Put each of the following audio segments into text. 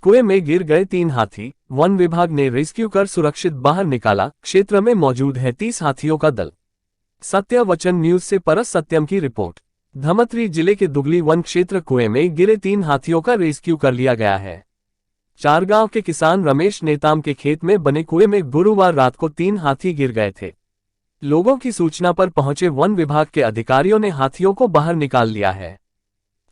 कुएं में गिर गए 3 हाथी, वन विभाग ने रेस्क्यू कर सुरक्षित बाहर निकाला। क्षेत्र में मौजूद है 30 हाथियों का दल। सत्य वचन न्यूज से परस सत्यम की रिपोर्ट। धमतरी जिले के दुगली वन क्षेत्र कुएं में गिरे 3 हाथियों का रेस्क्यू कर लिया गया है। चारगांव के किसान रमेश नेताम के खेत में बने कुएं में गुरुवार रात को 3 हाथी गिर गए थे। लोगों की सूचना पर पहुंचे वन विभाग के अधिकारियों ने हाथियों को बाहर निकाल लिया है।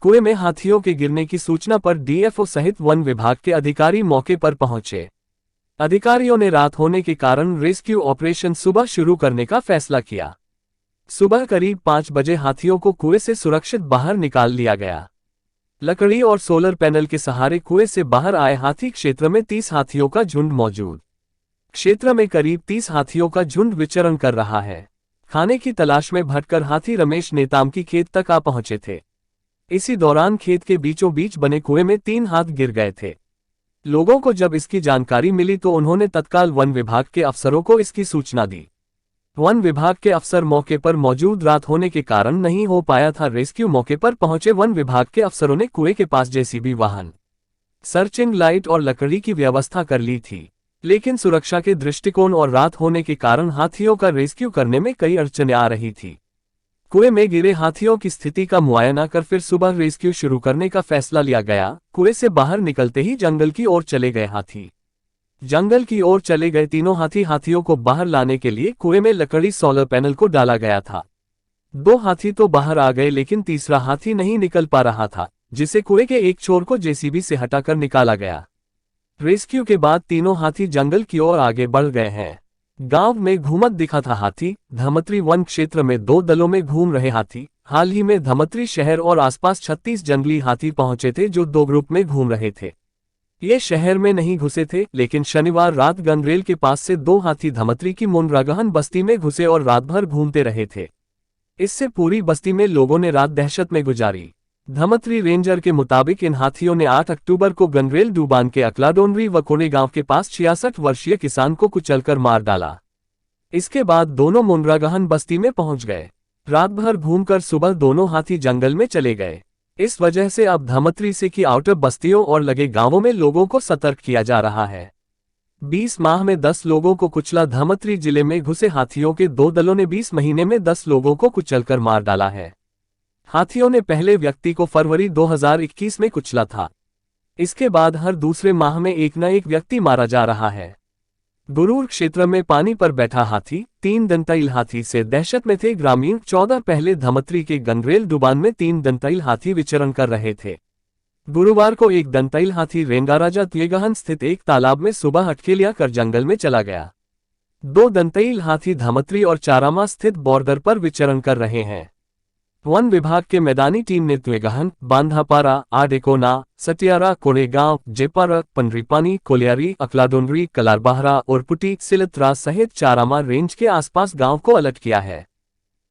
कुएं में हाथियों के गिरने की सूचना पर डीएफओ सहित वन विभाग के अधिकारी मौके पर पहुंचे। अधिकारियों ने रात होने के कारण रेस्क्यू ऑपरेशन सुबह शुरू करने का फैसला किया। सुबह करीब 5 बजे हाथियों को कुएं से सुरक्षित बाहर निकाल लिया गया। लकड़ी और सोलर पैनल के सहारे कुएं से बाहर आए हाथी। क्षेत्र में 30 हाथियों का झुंड मौजूद। क्षेत्र में करीब 30 हाथियों का झुंड विचरण कर रहा है। खाने की तलाश में भटकर हाथी रमेश नेताम की खेत तक आ पहुंचे थे। इसी दौरान खेत के बीचों बीच बने कुएं में 3 हाथ गिर गए थे। लोगों को जब इसकी जानकारी मिली तो उन्होंने तत्काल वन विभाग के अफसरों को इसकी सूचना दी। वन विभाग के अफसर मौके पर मौजूद रात होने के कारण नहीं हो पाया था रेस्क्यू। मौके पर पहुंचे वन विभाग के अफसरों ने कुएं के पास जेसीबी वाहन, सर्चिंग लाइट और लकड़ी की व्यवस्था कर ली थी, लेकिन सुरक्षा के दृष्टिकोण और रात होने के कारण हाथियों का रेस्क्यू करने में कई अड़चनें आ रही थी। कुएं में गिरे हाथियों की स्थिति का मुआयना कर फिर सुबह रेस्क्यू शुरू करने का फैसला लिया गया। कुएं से बाहर निकलते ही जंगल की ओर चले गए हाथी। जंगल की ओर चले गए तीनों हाथियों को बाहर लाने के लिए कुएं में लकड़ी सोलर पैनल को डाला गया था। 2 हाथी तो बाहर आ गए, लेकिन तीसरा हाथी नहीं निकल पा रहा था, जिसे कुएं के एक छोर को जेसीबी से हटाकर निकाला गया। रेस्क्यू के बाद तीनों हाथी जंगल की ओर आगे बढ़ गए हैं। गांव में घूमत दिखा था हाथी। धमतरी वन क्षेत्र में 2 दलों में घूम रहे हाथी। हाल ही में धमतरी शहर और आसपास 36 जंगली हाथी पहुंचे थे, जो 2 ग्रुप में घूम रहे थे। ये शहर में नहीं घुसे थे, लेकिन शनिवार रात गंगरेल के पास से 2 हाथी धमतरी की मुनरागहन बस्ती में घुसे और रात भर घूमते रहे थे। इससे पूरी बस्ती में लोगों ने रात दहशत में गुजारी। धमतरी रेंजर के मुताबिक इन हाथियों ने 8 अक्टूबर को गंगरेल डूबान के अकलाडोनरी व कोने गांव के पास 66 वर्षीय किसान को कुचलकर मार डाला। इसके बाद दोनों मुनरागहन बस्ती में पहुंच गए। रात भर घूमकर सुबह दोनों हाथी जंगल में चले गए। इस वजह से अब धमतरी से की आउटर बस्तियों और लगे गांवों में लोगों को सतर्क किया जा रहा है। 20 माह में 10 लोगों को कुचला। धमतरी जिले में घुसे हाथियों के 2 दलों ने 20 महीने में 10 लोगों को कुचलकर मार डाला है। हाथियों ने पहले व्यक्ति को फरवरी 2021 में कुचला था। इसके बाद हर दूसरे माह में एक न एक व्यक्ति मारा जा रहा है। गुरूर क्षेत्र में पानी पर बैठा हाथी। 3 दंतैल हाथी से दहशत में थे ग्रामीण। 14 पहले धमतरी के गंगरेल डुबान में 3 दंतैल हाथी विचरण कर रहे थे। गुरुवार को एक दंतैल हाथी रेंगाराजा त्वेगहन स्थित एक तालाब में सुबह अटकेलियां कर जंगल में चला गया। 2 दंतैल हाथी धमतरी और चारामा स्थित बॉर्डर पर विचरण कर रहे हैं। वन विभाग के मैदानी टीम ने त्वेगहन, बांधापारा, आडेकोना, सटियारा, कोरेगांव, जेपारा, पंडरीपानी, कोलियारी, अकलाडोनरी, कलारबाहरा और पुटी सिलत्रा सहित चारामा रेंज के आसपास गांव को अलर्ट किया है।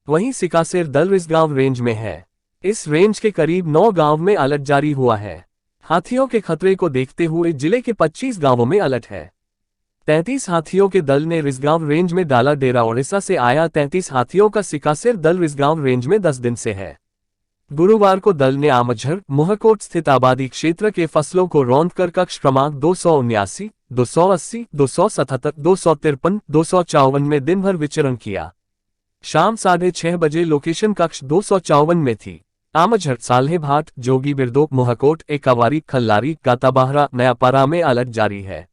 वहीं सिकासेर दल रिसगांव रेंज में है। इस रेंज के करीब 9 गांव में अलर्ट जारी हुआ है। हाथियों के खतरे को देखते हुए जिले के 25 गांवों में अलर्ट है। 33 हाथियों के दल ने रिसगांव रेंज में डाला डेरा। ओडिशा से आया 33 हाथियों का सिकासेर दल रिसगांव रेंज में 10 दिन से है। गुरुवार को दल ने आमझर, मोहकोट स्थित आबादी क्षेत्र के फसलों को रौंद कर कक्ष क्रमांक 279, 280, 277, 253, 254 में दिन भर विचरण किया। शाम 6:30 बजे लोकेशन कक्ष 254 में थी। आमझर, साल्हेभाट, जोगी बिरदो, मोहकोट, एकावारी, खल्लारी, गाताबाहरा, नयापारा में अलर्ट जारी है।